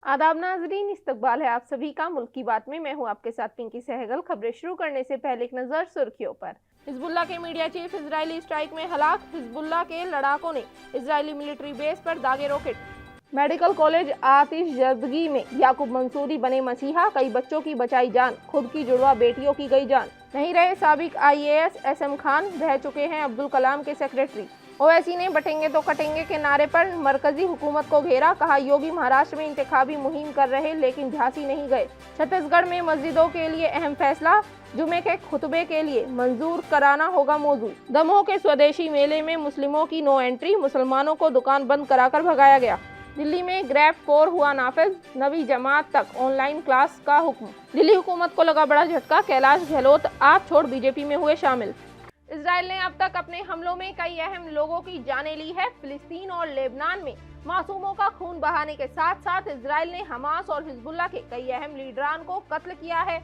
आदाब नाजरीन, इस्तकबाल है आप सभी का मुल्क की बात में। मैं हूं आपके साथ पिंकी सहगल। खबरें शुरू करने से पहले एक नजर सुर्खियों पर। हिजबुल्लाह के मीडिया चीफ इजरायली स्ट्राइक में हलाक। हिजबुल्लाह के लड़ाकों ने इजरायली मिलिट्री बेस पर दागे रॉकेट। मेडिकल कॉलेज आतिशजदगी में याकूब मंसूरी बने मसीहा। कई बच्चों की बचाई जान, खुद की जुड़वा बेटियों की गई जान। नहीं रहे साबिक IAS SM खान, रह चुके हैं अब्दुल कलाम के सेक्रेटरी। ओवैसी ने बटेंगे तो कटेंगे के नारे पर मरकजी हुकूमत को घेरा। कहा, योगी महाराष्ट्र में इंतखाबी मुहिम कर रहे लेकिन झांसी नहीं गए। छत्तीसगढ़ में मस्जिदों के लिए अहम फैसला, जुमे के खुतबे के लिए मंजूर कराना होगा मौजूद। दमोह के स्वदेशी मेले में मुस्लिमों की नो एंट्री, मुसलमानों को दुकान बंद कराकर भगाया गया। दिल्ली में ग्रैब 4 हुआ नाफिज, 9वीं जमात तक ऑनलाइन क्लास का हुक्म। दिल्ली हुकूमत को लगा बड़ा झटका, कैलाश गहलोत आप छोड़ बीजेपी में हुए शामिल। इजराइल ने अब तक अपने हमलों में कई अहम लोगों की जानें ली है। फिलिस्तीन और लेबनान में मासूमों का खून बहाने के साथ साथ इजराइल ने हमास और हिजबुल्लाह के कई अहम लीडरान को कत्ल किया है।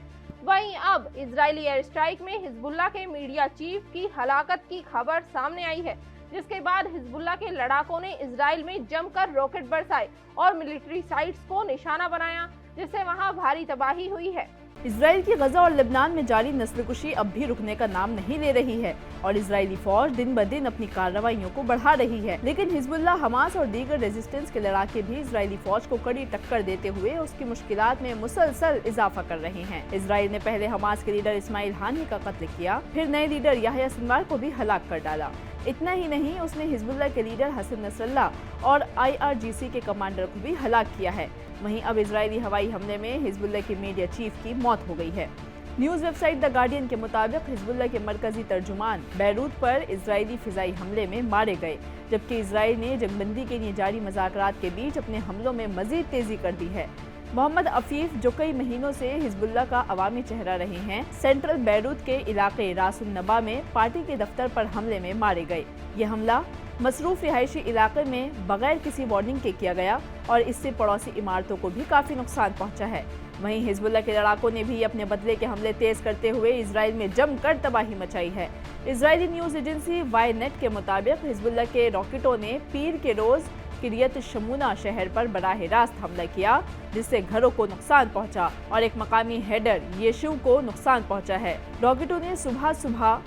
वहीं अब इजरायली एयर स्ट्राइक में हिजबुल्लाह के मीडिया चीफ की हलाकत की खबर सामने आई है, जिसके बाद हिजबुल्लाह के लड़ाकों ने इजराइल में जमकर रॉकेट बरसाए और मिलिट्री साइट्स को निशाना बनाया, जिससे वहां भारी तबाही हुई है। इजराइल की गजा और लेबनान में जारी नस्लकुशी अब भी रुकने का नाम नहीं ले रही है और इजरायली फौज दिन ब दिन अपनी कार्रवाइयों को बढ़ा रही है। लेकिन हिजबुल्लाह, हमास और दीगर रेजिस्टेंस के लड़ाके भी इजरायली फौज को कड़ी टक्कर देते हुए उसकी मुश्किलात में मुसलसल इजाफा कर रहे हैं। इजराइल ने पहले हमास के लीडर इस्माइल हानी का कत्ल किया, फिर नए लीडर याह्या सिनवार को भी हलाक कर डाला। इतना ही नहीं, उसने हिजबुल्लाह के लीडर हसन नसरल्लाह और IRGC के कमांडर को भी हलाक किया है। वहीं अब इजरायली हवाई हमले में हिजबुल्लाह के मीडिया चीफ की मौत हो गई है। न्यूज वेबसाइट द गार्डियन के मुताबिक हिजबुल्लाह के मरकजी तर्जुमान बैरूत पर इजरायली फिजाई हमले में मारे गए, जबकि इजराइल ने जंगबंदी के लिए जारी मुज़ाकरात के बीच अपने हमलों में मजीद तेजी कर दी है। मोहम्मद अफीफ, जो कई महीनों से हिजबुल्लाह का अवामी चेहरा रहे हैं, सेंट्रल बैरूत के इलाके रासुल नबा में पार्टी के दफ्तर पर हमले में मारे गए। ये हमला मसरूफ रिहायशी इलाके में बगैर किसी वार्निंग के किया गया और इससे पड़ोसी इमारतों को भी काफी नुकसान पहुंचा है। वहीं हिजबुल्लाह के लड़ाकों ने भी अपने बदले के हमले तेज करते हुए इजराइल में जमकर तबाही मचाई है। इजरायली न्यूज एजेंसी YNET के मुताबिक हिजबुल्लाह के रॉकेटों ने पीर के रोज किरियत शमूना शहर पर बराह रास्त हमला किया, जिससे घरों को नुकसान पहुंचा और एक मकामी हेडर यीशु को नुकसान पहुंचा है। रॉकेटों ने सुबह सुबह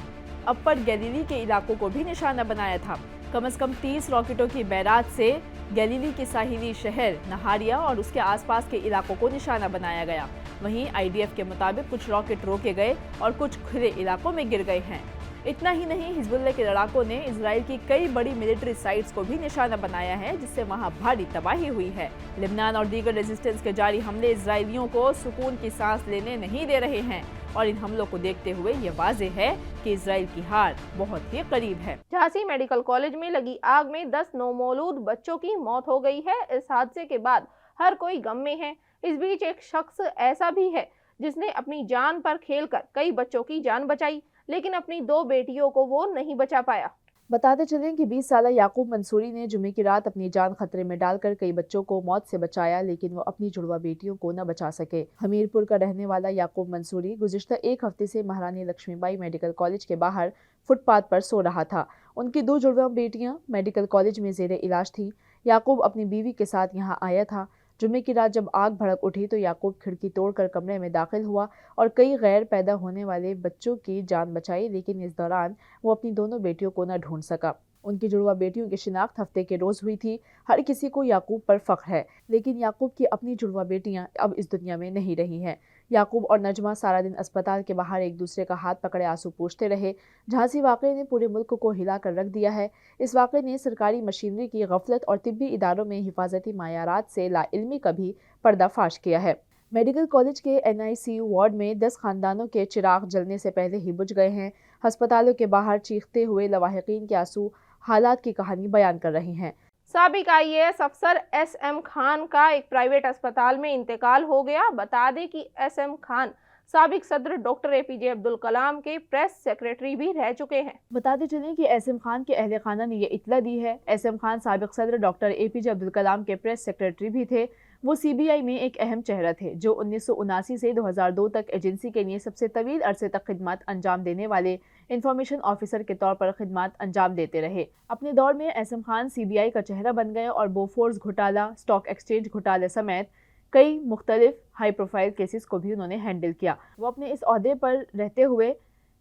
अपर गैलीली के इलाकों को भी निशाना बनाया था। कम से कम 30 रॉकेटों की बैरात से गैलीली के साहिली शहर नहारिया और उसके आसपास के इलाकों को निशाना बनाया गया। वहीं IDF के मुताबिक कुछ रॉकेट रोके गए और कुछ खुले इलाकों में गिर गए हैं। इतना ही नहीं, हिजबुल्लाह के लड़ाकों ने इजराइल की कई बड़ी मिलिट्री साइट्स को भी निशाना बनाया है, जिससे वहां भारी तबाही हुई है। लेबनान और दीगर रेजिस्टेंस के जारी हमले इजरायलियों को सुकून की सांस लेने नहीं दे रहे हैं और इन हमलों को देखते हुए ये वाज़ेह है कि इजराइल की हार बहुत ही करीब है। झांसी मेडिकल कॉलेज में लगी आग में 10 नौमौलूद बच्चों की मौत हो गई है। इस हादसे के बाद हर कोई गम में है। इस बीच एक शख्स ऐसा भी है जिसने अपनी जान पर खेलकर कई बच्चों की जान बचाई, लेकिन अपनी 2 बेटियों को वो नहीं बचा पाया। बताते चलें कि 20 साला याकूब मंसूरी ने जुमे की रात अपनी जान खतरे में डालकर कई बच्चों को मौत से बचाया, लेकिन वो अपनी जुड़वा बेटियों को न बचा सके। हमीरपुर का रहने वाला याकूब मंसूरी गुज़िश्ता एक हफ्ते से महारानी लक्ष्मीबाई मेडिकल कॉलेज के बाहर फुटपाथ पर सो रहा था। उनकी 2 जुड़वा बेटियां मेडिकल कॉलेज में ज़ेरे इलाज थी। याकूब अपनी बीवी के साथ यहाँ आया था। जुमे की रात जब आग भड़क उठी तो याकूब खिड़की तोड़कर कमरे में दाखिल हुआ और कई गैर पैदा होने वाले बच्चों की जान बचाई, लेकिन इस दौरान वो अपनी दोनों बेटियों को न ढूंढ सका। उनकी जुड़वा बेटियों की शिनाख्त हफ्ते के रोज हुई थी। हर किसी को याकूब पर फख्र है, लेकिन याकूब की अपनी जुड़वा बेटियां अब इस दुनिया में नहीं रही हैं। याकूब और नजमा सारा दिन अस्पताल के बाहर एक दूसरे का हाथ पकड़े आंसू पूछते रहे। झांसी वाक़े ने पूरे मुल्क को हिला कर रख दिया है। इस वाक़े ने सरकारी मशीनरी की गफलत और तिब्बी इदारों में हिफाजती मायारात से लाइल्मी का भी पर्दाफाश किया है। मेडिकल कॉलेज के NICU वार्ड में 10 खानदानों के चिराग जलने से पहले ही बुझ गए हैं। अस्पतालों के बाहर चीखते हुए लवाहिकीन के आंसू हालात की कहानी बयान कर रहे हैं। साबिक IAS अफसर SM खान का एक प्राइवेट अस्पताल में इंतकाल हो गया। बता दें कि SM खान साबिक सदर डॉक्टर APJ अब्दुल कलाम के प्रेस सेक्रेटरी भी रह चुके हैं। बताते चलें कि SM खान के अहले खाना ने ये इत्तला दी है। SM खान साबिक सदर डॉक्टर APJ अब्दुल कलाम के प्रेस सेक्रेटरी भी थे। वो CBI में एक अहम चेहरा थे, जो 1979 से 2002 तक एजेंसी के लिए सबसे तवील अरसे तक खिदमत अंजाम देने वाले इंफॉर्मेशन ऑफिसर के तौर पर खिदमत अंजाम देते रहे। अपने दौर में SM खान CBI का चेहरा बन गए और बोफोर्स घोटाला, स्टॉक एक्सचेंज घोटाले समेत कई मुख्तलिफ हाई प्रोफाइल केसेस को भी उन्होंने हैंडल किया। वो अपने इस ओहदे पर रहते हुए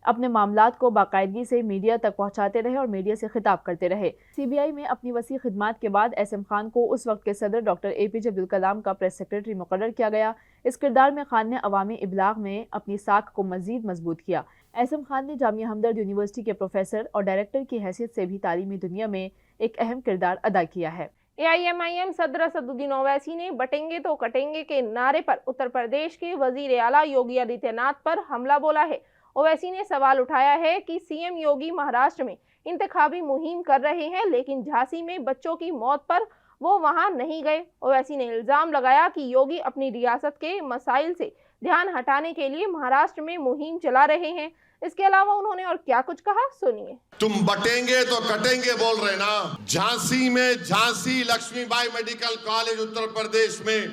अपने मामलात को बाकायदगी से मीडिया तक पहुंचाते रहे और मीडिया से खिताब करते रहे। सीबीआई में अपनी वसी खिदमात के बाद एहसन खान को उस वक्त के सदर डॉक्टर APJ अब्दुल कलाम का प्रेस सेक्रेटरी मुकर्रर किया गया। इस किरदार में खान ने अवामी इबलाग में अपनी साख को मजीद मजबूत किया। एहसन खान ने जामिया हमदर्द यूनिवर्सिटी के प्रोफेसर और डायरेक्टर की हैसियत से भी तालीमी दुनिया में एक अहम किरदार अदा किया है। AIMIM सदर असदुद्दीन ओवैसी ने बटेंगे तो कटेंगे के नारे पर उत्तर प्रदेश के वजीर आला योगी आदित्यनाथ पर हमला बोला है। ओवैसी ने सवाल उठाया है कि CM योगी महाराष्ट्र में इंतखाबी मुहिम कर रहे हैं, लेकिन झांसी में बच्चों की मौत पर वो वहां नहीं गए। ओवैसी ने इल्जाम लगाया कि योगी अपनी रियासत के मसाइल से ध्यान हटाने के लिए महाराष्ट्र में मुहिम चला रहे हैं। इसके अलावा उन्होंने और क्या कुछ कहा, सुनिए। तुम बटेंगे तो कटेंगे बोल रहे ना। झांसी में झांसी लक्ष्मीबाई मेडिकल कॉलेज उत्तर प्रदेश में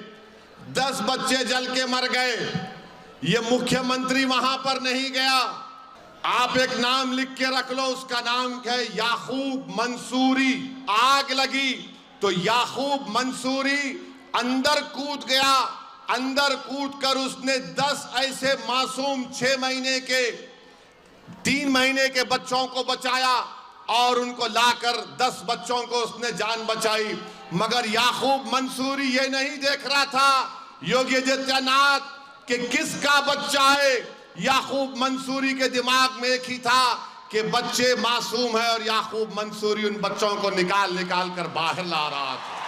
10 बच्चे जल के मर गए। ये मुख्यमंत्री वहां पर नहीं गया। आप एक नाम लिख के रख लो, उसका नाम है याकूब मंसूरी। आग लगी तो याकूब मंसूरी अंदर कूद गया। अंदर कूद कर उसने 10 ऐसे मासूम 6 महीने के 3 महीने के बच्चों को बचाया और उनको लाकर 10 बच्चों को उसने जान बचाई। मगर याकूब मंसूरी ये नहीं देख रहा था, योगी आदित्यनाथ, कि किसका बच्चा है। याकूब मंसूरी के दिमाग में एक ही था कि बच्चे मासूम है और याकूब मंसूरी उन बच्चों को निकाल कर बाहर ला रहा था।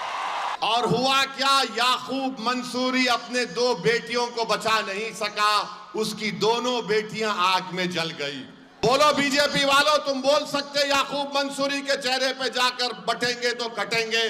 और हुआ क्या, याकूब मंसूरी अपने 2 बेटियों को बचा नहीं सका, उसकी दोनों बेटियां आग में जल गई। बोलो बीजेपी वालों, तुम बोल सकते याकूब मंसूरी के चेहरे पे जाकर बटेंगे तो कटेंगे?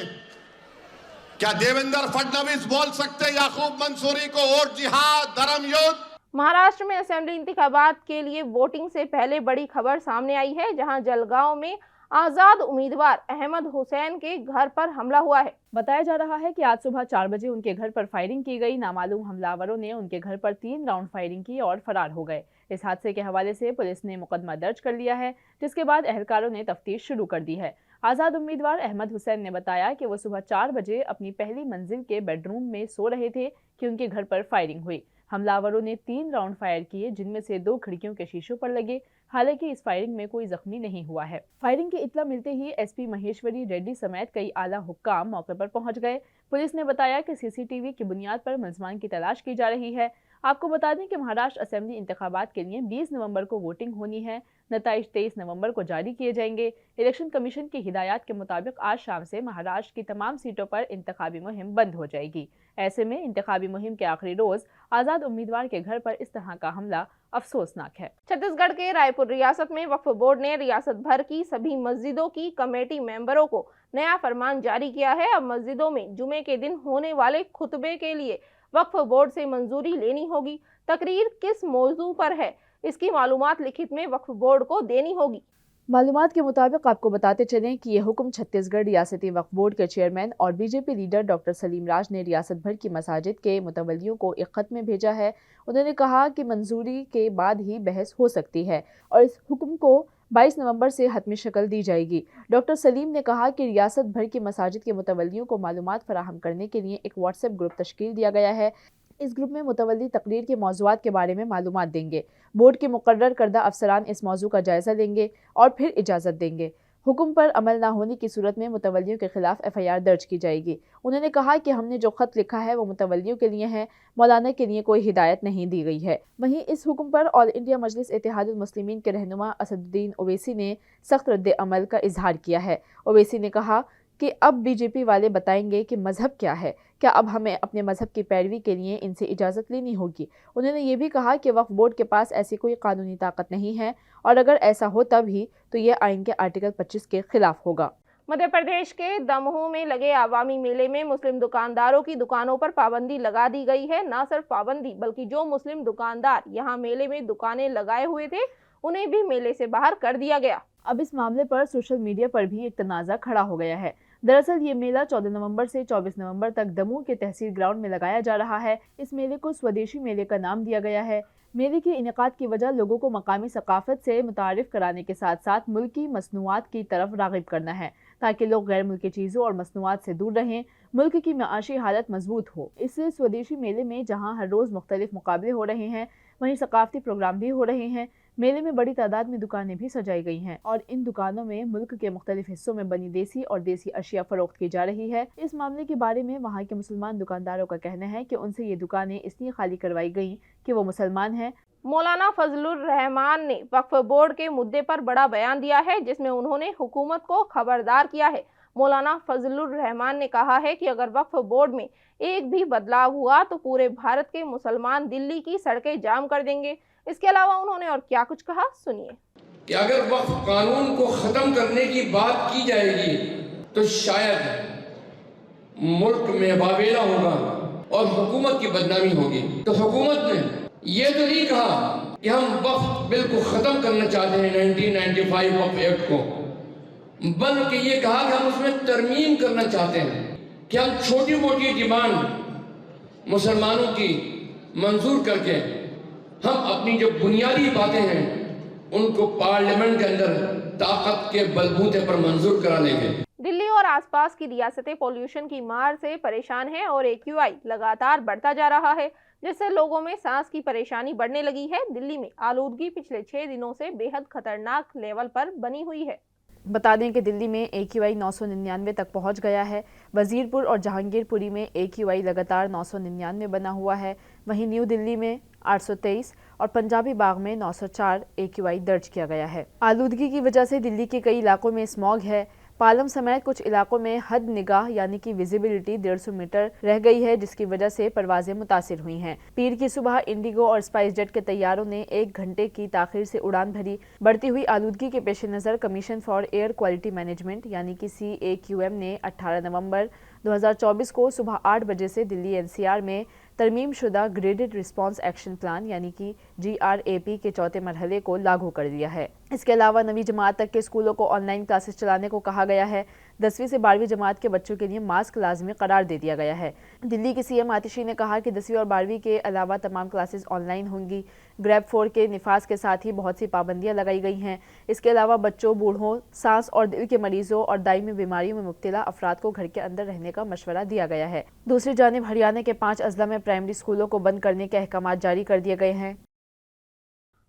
क्या देवेंद्र फडणवीस बोल सकते याकूब मंसूरी को वोट जिहाद धर्म युद्ध? महाराष्ट्र में असेंबली इंतखाबात के लिए वोटिंग से पहले बड़ी खबर सामने आई है, जहां जलगांव में आजाद उम्मीदवार अहमद हुसैन के घर पर हमला हुआ है। बताया जा रहा है कि आज सुबह 4 बजे उनके घर पर फायरिंग की गई। नामालूम हमलावरों ने उनके घर पर 3 राउंड फायरिंग की और फरार हो गए। इस हादसे के हवाले से पुलिस ने मुकदमा दर्ज कर लिया है, जिसके बाद अहलकारों ने तफ्तीश शुरू कर दी है। आजाद उम्मीदवार अहमद हुसैन ने बताया कि वो सुबह 4 बजे अपनी पहली मंजिल के बेडरूम में सो रहे थे कि उनके घर पर फायरिंग हुई। हमलावरों ने 3 राउंड फायर किए, जिनमें से 2 खिड़कियों के शीशों पर लगे। हालांकि इस फायरिंग में कोई जख्मी नहीं हुआ है। फायरिंग की इत्तला मिलते ही SP महेश्वरी रेड्डी समेत कई आला हुक्काम मौके पर पहुंच गए। पुलिस ने बताया कि CCTV की बुनियाद पर मुलजमान की तलाश की जा रही है। आपको बता दें कि महाराष्ट्र असेंबली इंतखाबात के लिए 20 नवंबर को वोटिंग होनी है। नताइज 23 नवंबर को जारी किए जाएंगे। इलेक्शन कमीशन की हिदायत के मुताबिक आज शाम से महाराष्ट्र की तमाम सीटों पर इंतखाबी मुहिम बंद हो जाएगी। ऐसे में इंतखाबी मुहिम के आखिरी रोज आजाद उम्मीदवार के घर पर इस तरह का हमला अफसोसनाक है। छत्तीसगढ़ के रायपुर रियासत में वक्फ बोर्ड ने रियासत भर की सभी मस्जिदों की कमेटी मेंबरों को नया फरमान जारी किया है। अब मस्जिदों में जुमे के दिन होने वाले खुतबे के लिए वक्फ बोर्ड से मंजूरी लेनी होगी। तकरीर किस मौजू पर है, इसकी मालूमात लिखित में वक्फ बोर्ड को देनी होगी। मालूमात के मुताबिक आपको बताते चलें कि यह हुक्म छत्तीसगढ़ रियासती वक्फ बोर्ड के चेयरमैन और BJP लीडर डॉक्टर सलीम राज ने रियासत भर की मसाजिद के मुतवल्लियों को एक खत में भेजा है। उन्होंने कहा कि मंजूरी के बाद ही बहस हो सकती है और इस हुक्म को 22 नवंबर से हतमी शक्ल दी जाएगी। डॉक्टर सलीम ने कहा कि रियासत भर की मसाजिद के मुतवल्लियों को मालूमात फराहम करने के लिए एक व्हाट्सएप ग्रुप तश्कील दिया गया है। इस ग्रुप में मुतवल्ली तकरीर के मौज़ूआत के बारे में मालूमात देंगे। बोर्ड के मुकर्रर करदा अफसरान इस मौजू का जायज़ा लेंगे और फिर इजाज़त देंगे। हुक्म पर अमल न होने की सूरत में मुतवल्लियों के खिलाफ FIR दर्ज की जाएगी। उन्होंने कहा कि हमने जो खत लिखा है वो मुतवल्लियों के लिए है, मौलाना के लिए कोई हिदायत नहीं दी गई है। वहीं इस हुक्म पर ऑल इंडिया मजलिस इत्तेहादुल मुस्लिमीन के रहनुमा असदुद्दीन ओवैसी ने सख्त रद्द अमल का इजहार किया है। ओवैसी ने कहा कि अब BJP वाले बताएंगे कि मजहब क्या है, क्या अब हमें अपने मजहब की पैरवी के लिए इनसे इजाज़त लेनी होगी। उन्होंने ये भी कहा कि वक्फ बोर्ड के पास ऐसी कोई कानूनी ताकत नहीं है और अगर ऐसा हो तब ही तो ये आइन के आर्टिकल 25 के खिलाफ होगा। मध्य प्रदेश के दमोह में लगे आवामी मेले में मुस्लिम दुकानदारों की दुकानों पर पाबंदी लगा दी गई है। न सिर्फ पाबंदी बल्कि जो मुस्लिम दुकानदार यहां मेले में दुकानें लगाए हुए थे उन्हें भी मेले से बाहर कर दिया गया। अब इस मामले पर सोशल मीडिया पर भी एक तनाज़ा खड़ा हो गया है। दरअसल ये मेला 14 नवंबर से 24 नवंबर तक दमोह के तहसील ग्राउंड में लगाया जा रहा है। इस मेले को स्वदेशी मेले का नाम दिया गया है। मेले के इनेकाद की वजह लोगों को मकामी सकाफत से मुतारिफ कराने के साथ साथ मुल्की मसनूआत की तरफ राग़िब करना है। ताकि लोग गैर मुल्की चीज़ों और मसनूआत से दूर रहें, मुल्क की माशी हालत मजबूत हो। इस स्वदेशी मेले में जहां हर रोज़ मुख्तलिफ मुकाबले हो रहे हैं, वहीं सकाफती प्रोग्राम भी हो रहे हैं। मेले में बड़ी तादाद में दुकानें भी सजाई गई हैं और इन दुकानों में मुल्क के मुख्तलिफ हिस्सों में बनी देसी और देसी अशिया फरोख्त की जा रही है। इस मामले के बारे में वहाँ के मुसलमान दुकानदारों का कहना है कि उनसे ये दुकानें इसलिए खाली करवाई गईं कि वो मुसलमान हैं। मौलाना फजलुर रहमान ने वक्फ बोर्ड के मुद्दे पर बड़ा बयान दिया है, जिसमें उन्होंने हुकूमत को खबरदार किया है। मौलाना फजलुर रहमान ने कहा है कि अगर वक्फ बोर्ड में एक भी बदलाव हुआ तो पूरे भारत के मुसलमान दिल्ली की सड़कें जाम कर देंगे। इसके अलावा उन्होंने और क्या कुछ कहा, सुनिए। कि अगर वक्फ कानून को खत्म करने की बात की जाएगी तो शायद मुल्क में वावेला होगा और हुकूमत की बदनामी होगी। तो हुकूमत ने ये तो नहीं कहा कि हम वक्फ बिल को खत्म करना चाहते हैं 1995 वक्फ एक्ट को, बल्कि ये कहा कि हम उसमें तरमीम करना चाहते हैं कि हम छोटी मोटी डिमांड मुसलमानों की मंजूर करके हम अपनी जो बुनियादी बातें हैं उनको पार्लियामेंट के अंदर ताकत के बलबूते पर मंजूर करा लेंगे। दिल्ली और आसपास की रियासतें पोल्यूशन की मार से परेशान हैं और AQI लगातार बढ़ता जा रहा है, जिससे लोगों में सांस की परेशानी बढ़ने लगी है। दिल्ली में आलूदगी पिछले 6 दिनों से बेहद खतरनाक लेवल पर बनी हुई है। बता दें कि दिल्ली में AQI 999 तक पहुंच गया है। वजीरपुर और जहांगीरपुरी में AQI लगातार 999 बना हुआ है। वहीं न्यू दिल्ली में 823 और पंजाबी बाग में 904 AQI दर्ज किया गया है। आलूदगी की वजह से दिल्ली के कई इलाकों में स्मॉग है। पालम समेत कुछ इलाकों में हद निगाह यानी कि विजिबिलिटी 150 मीटर रह गई है, जिसकी वजह से परवाजें मुतासिर हुई हैं। पीर की सुबह इंडिगो और स्पाइस जेट के तैयारों ने 1 घंटे की ताखीर से उड़ान भरी। बढ़ती हुई आलूदगी के पेश नज़र commission for air quality management यानी कि CAQM ने 18 नवंबर 2024 को सुबह 8 बजे से दिल्ली NCR में तरमीम शुदा ग्रेडेड रिस्पांस एक्शन प्लान यानी कि GRAP के चौथे मरहले को लागू कर दिया है। इसके अलावा 9वीं जमात तक के स्कूलों को ऑनलाइन क्लासेस चलाने को कहा गया है। 10वीं से 12वीं जमात के बच्चों के लिए मास्क लाजमी करार दे दिया गया है। दिल्ली के CM आतिशी ने कहा कि 10वीं और 12वीं के अलावा तमाम क्लासेस ऑनलाइन होंगी। ग्रैब 4 के निफाज के साथ ही बहुत सी पाबंदियां लगाई गई हैं। इसके अलावा बच्चों, बूढ़ों, सांस और दिल के मरीजों और दायमी बीमारियों में मुब्तला अफराद को घर के अंदर रहने का मशवरा दिया गया है। दूसरी जानिब हरियाणा के 5 अजला में प्राइमरी स्कूलों को बंद करने के अहकाम जारी कर दिए गए हैं।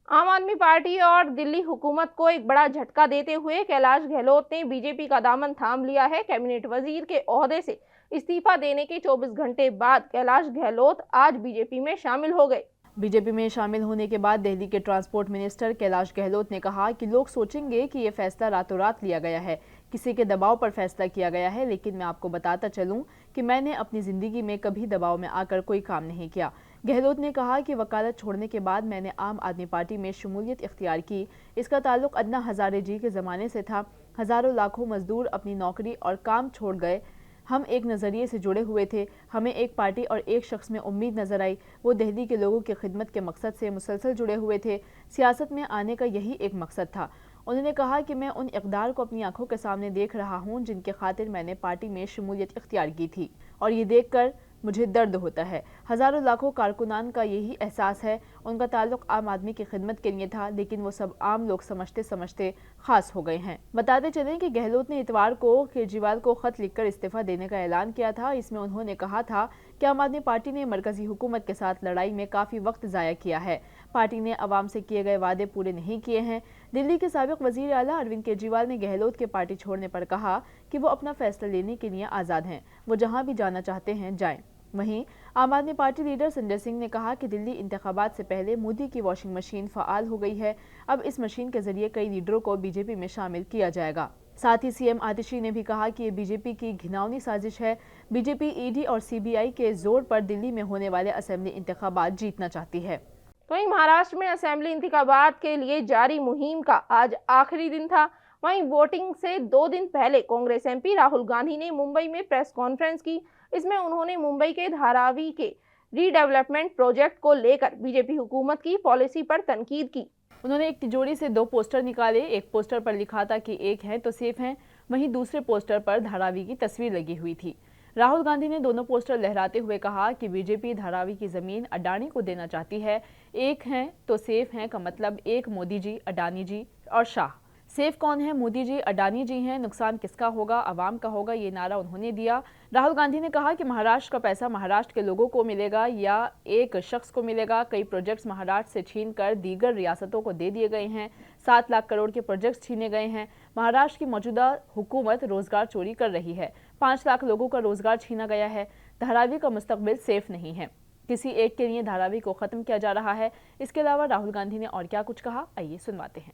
आम आदमी पार्टी और दिल्ली हुकूमत को एक बड़ा झटका देते हुए कैलाश गहलोत ने बीजेपी का दामन थाम लिया है। कैबिनेट वजीर के ओहदे से इस्तीफा देने के 24 घंटे बाद कैलाश गहलोत आज बीजेपी में शामिल हो गए। बीजेपी में शामिल होने के बाद दिल्ली के ट्रांसपोर्ट मिनिस्टर कैलाश गहलोत ने कहा कि लोग सोचेंगे कि ये फैसला रातों रात लिया गया है, किसी के दबाव पर फैसला किया गया है, लेकिन मैं आपको बताता चलूं कि मैंने अपनी ज़िंदगी में कभी दबाव में आकर कोई काम नहीं किया। गहलोत ने कहा कि वकालत छोड़ने के बाद मैंने आम आदमी पार्टी में शमूलियत इख्तियार की। इसका ताल्लुक अन्ना हज़ारे जी के ज़माने से था। हज़ारों लाखों मजदूर अपनी नौकरी और काम छोड़ गए। हम एक नज़रिए से जुड़े हुए थे। हमें एक पार्टी और एक शख्स में उम्मीद नज़र आई। वो दिल्ली के लोगों की खिदमत के मकसद से मुसलसल जुड़े हुए थे। सियासत में आने का यही एक मकसद था। उन्होंने कहा कि मैं उन इक़दार को अपनी आंखों के सामने देख रहा हूं जिनके खातिर मैंने पार्टी में शमूलियत इख्तियार की थी, और ये देखकर मुझे दर्द होता है। हज़ारों लाखों कारकुनान का यही एहसास है। उनका ताल्लुक आम आदमी की खिदमत के लिए था, लेकिन वो सब आम लोग समझते समझते खास हो गए हैं। बताते चलें कि गहलोत ने इतवार को केजरीवाल को खत लिखकर इस्तीफा देने का ऐलान किया था। इसमें उन्होंने कहा था कि आम आदमी पार्टी ने मरकजी हुकूमत के साथ लड़ाई में काफ़ी वक्त ज़ाया किया है। पार्टी ने अवाम से किए गए वादे पूरे नहीं किए हैं। दिल्ली के साबिक वज़ीर आला अरविंद केजरीवाल ने गहलोत के पार्टी छोड़ने पर कहा कि वो अपना फैसला लेने के लिए आज़ाद हैं, वो जहां भी जाना चाहते हैं जाएं। वहीं आम आदमी पार्टी लीडर संजय सिंह ने कहा कि दिल्ली इंतखाबात से पहले मोदी की वॉशिंग मशीन फ़आल हो गई है। अब इस मशीन के जरिए कई लीडरों को बीजेपी में शामिल किया जाएगा। साथ ही CM आतिशी ने भी कहा कि ये बीजेपी की घिनौनी साजिश है। बीजेपी ED और CBI के जोर पर दिल्ली में होने वाले असेंबली इंतखाबात जीतना चाहती है। वहीं महाराष्ट्र में असेंबली इंतखाबात के लिए जारी मुहिम का आज आखिरी दिन था। वहीं वोटिंग से 2 दिन पहले कांग्रेस MP राहुल गांधी ने मुंबई में प्रेस कॉन्फ्रेंस की। इसमें उन्होंने मुंबई के धारावी के रीडेवलपमेंट प्रोजेक्ट को लेकर बीजेपी हुकूमत की पॉलिसी पर तनकीद की। उन्होंने एक तिजोरी से 2 पोस्टर निकाले। एक पोस्टर पर लिखा था कि एक है तो सेफ हैं, वहीं दूसरे पोस्टर पर धारावी की तस्वीर लगी हुई थी। राहुल गांधी ने दोनों पोस्टर लहराते हुए कहा कि बीजेपी धारावी की जमीन अडानी को देना चाहती है। एक हैं तो सेफ हैं का मतलब एक मोदी जी, अडानी जी और शाह। सेफ कौन है, मोदी जी अडानी जी हैं, नुकसान किसका होगा, आवाम का होगा, ये नारा उन्होंने दिया। राहुल गांधी ने कहा कि महाराष्ट्र का पैसा महाराष्ट्र के लोगों को मिलेगा या एक शख्स को मिलेगा। कई प्रोजेक्ट्स महाराष्ट्र से छीन कर दीगर रियासतों को दे दिए गए हैं। 7 लाख करोड़ के प्रोजेक्ट्स छीने गए हैं। महाराष्ट्र की मौजूदा हुकूमत रोजगार चोरी कर रही है। 5 लाख लोगों का रोजगार छीना गया है। धारावी का मुस्तकबिल सेफ नहीं है। किसी एक के लिए धारावी को खत्म किया जा रहा है। इसके अलावा राहुल गांधी ने और क्या कुछ कहा, आइए सुनवाते हैं।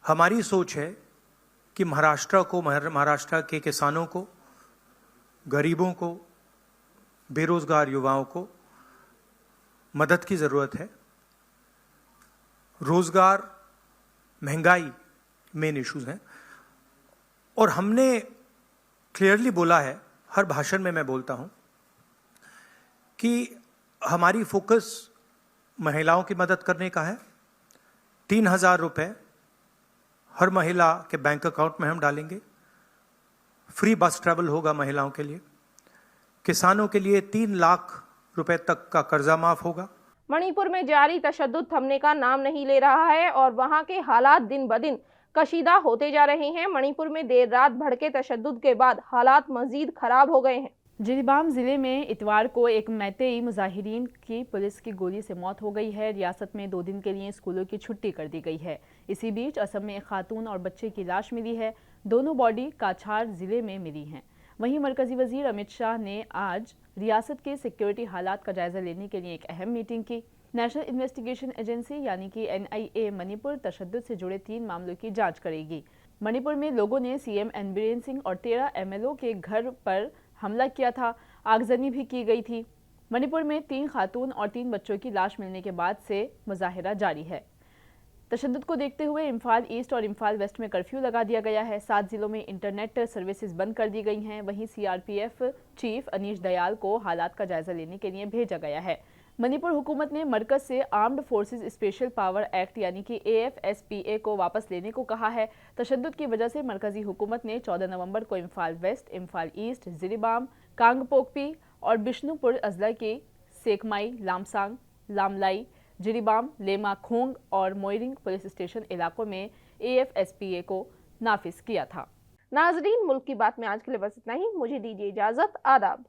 हमारी सोच है कि महाराष्ट्र के किसानों को, गरीबों को, बेरोजगार युवाओं को मदद की ज़रूरत है। रोजगार, महंगाई मेन इश्यूज हैं और हमने क्लियरली बोला है, हर भाषण में मैं बोलता हूं कि हमारी फोकस महिलाओं की मदद करने का है। 3,000 रुपए हर महिला के बैंक अकाउंट में हम डालेंगे। फ्री बस ट्रैवल होगा महिलाओं के लिए। किसानों के लिए 3 लाख रुपए तक का कर्जा माफ होगा। मणिपुर में जारी तशद्दुद थमने का नाम नहीं ले रहा है और वहां के हालात दिन ब दिन कशीदा होते जा रहे हैं। मणिपुर में देर रात भड़के तशद्दुद के बाद हालात मजीद खराब हो गए हैं। जिरीबाम जिले में इतवार को एक मैतेई मुजाहिरीन की पुलिस की गोली से मौत हो गई है। रियासत में 2 दिन के लिए स्कूलों की छुट्टी कर दी गई है। इसी बीच असम में एक खातून और बच्चे की लाश मिली है। दोनों बॉडी काछार जिले में मिली हैं। वहीं मरकजी वजीर अमित शाह ने आज रियासत के सिक्योरिटी हालात का जायजा लेने के लिए एक अहम मीटिंग की। नेशनल इन्वेस्टिगेशन एजेंसी यानी कि NIA मणिपुर तशद्दुद से जुड़े 3 मामलों की जांच करेगी। मणिपुर में लोगों ने CM एन बीरेन सिंह और 13 MLO के घर पर हमला किया था। आगजनी भी की गई थी। मणिपुर में 3 खातून और 3 बच्चों की लाश मिलने के बाद से मुजाहिरा जारी है। तशद्दुद को देखते हुए इम्फाल ईस्ट और इम्फाल वेस्ट में कर्फ्यू लगा दिया गया है। 7 जिलों में इंटरनेट सर्विसेज बंद कर दी गई हैं। वहीं CRPF चीफ अनीश दयाल को हालात का जायजा लेने के लिए भेजा गया है। मणिपुर हुकूमत ने मरकज से armed forces special power act यानी कि AFSPA को वापस लेने को कहा है। तशद्दुद की वजह से मरकजी हुकूमत ने 14 नवंबर को इम्फाल वेस्ट, इम्फाल ईस्ट, जिरीबाम, कांगपोकपी और बिष्णुपुर अजला के सेकमाई, लामसांग, लामलाई, जिरीबाम, लेमाखोंग और मोइरिंग पुलिस स्टेशन इलाकों में AFSPA को नाफिज किया था। नाजरीन, मुल्क की बात में आज के लिए बस इतना ही। मुझे दीजिए इजाजत। आदाब।